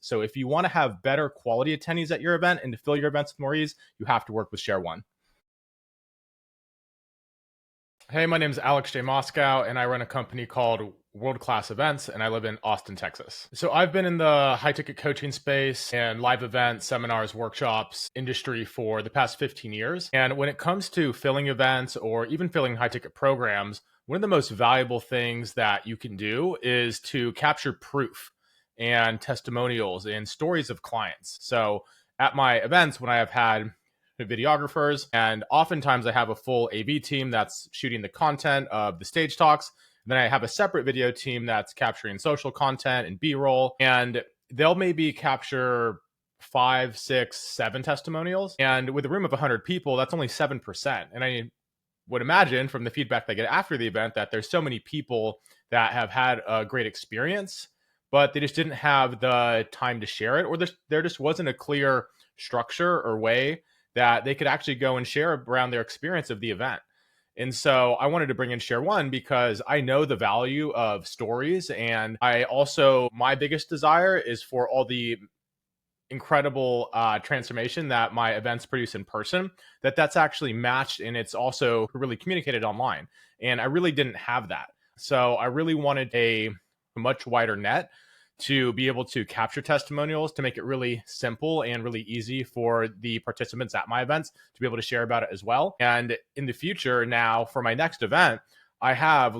So if you want to have better quality attendees at your event and to fill your events with more ease, you have to work with Share One. Hey, my name is Alex J. Moscow, and I run a company called World Class Events, and I live in Austin, Texas. So I've been in the high ticket coaching space and live events, seminars, workshops industry for the past 15 years. And when it comes to filling events or even filling high ticket programs, one of the most valuable things that you can do is to capture proof and testimonials and stories of clients. So at my events, when I have had videographers, and oftentimes I have a full AV team that's shooting the content of the stage talks. Then I have a separate video team that's capturing social content and B-roll, and they'll maybe capture 5, 6, 7 testimonials. And with a room of 100 people, that's only 7%. And I would imagine from the feedback they get after the event that there's so many people that have had a great experience, but they just didn't have the time to share it, or there just wasn't a clear structure or way that they could actually go and share around their experience of the event. And so I wanted to bring in Share One because I know the value of stories. And my biggest desire is for all the incredible transformation that my events produce in person, that's actually matched and it's also really communicated online. And I really didn't have that. So I really wanted a much wider net to be able to capture testimonials, to make it really simple and really easy for the participants at my events to be able to share about it as well. And in the future now, for my next event, I have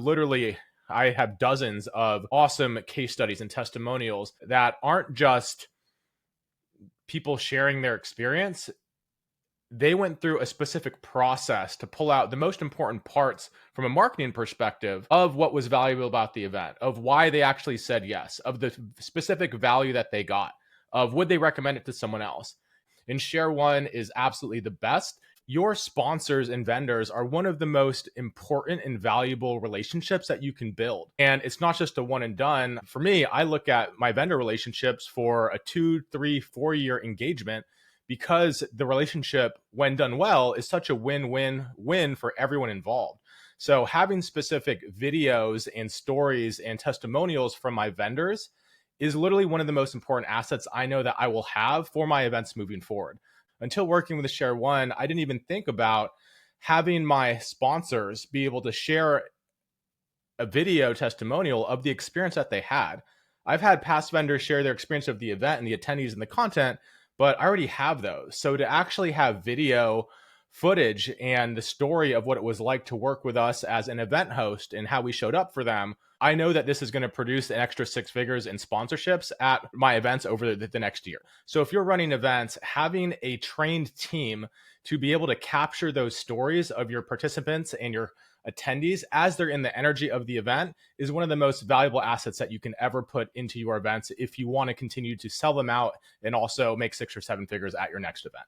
dozens of awesome case studies and testimonials that aren't just people sharing their experience. They went through a specific process to pull out the most important parts from a marketing perspective of what was valuable about the event, of why they actually said yes, of the specific value that they got, of would they recommend it to someone else. And Share One is absolutely the best. Your sponsors and vendors are one of the most important and valuable relationships that you can build. And it's not just a one and done. For me, I look at my vendor relationships for a 2, 3, 4-year engagement, because the relationship, when done well, is such a win-win-win for everyone involved. So having specific videos and stories and testimonials from my vendors is literally one of the most important assets I know that I will have for my events moving forward. Until working with Share One, I didn't even think about having my sponsors be able to share a video testimonial of the experience that they had. I've had past vendors share their experience of the event and the attendees and the content, but I already have those. So to actually have video footage and the story of what it was like to work with us as an event host and how we showed up for them, I know that this is going to produce an extra 6 figures in sponsorships at my events over the next year. So if you're running events, having a trained team to be able to capture those stories of your participants and your attendees as they're in the energy of the event is one of the most valuable assets that you can ever put into your events if you want to continue to sell them out and also make 6 or 7 figures at your next event.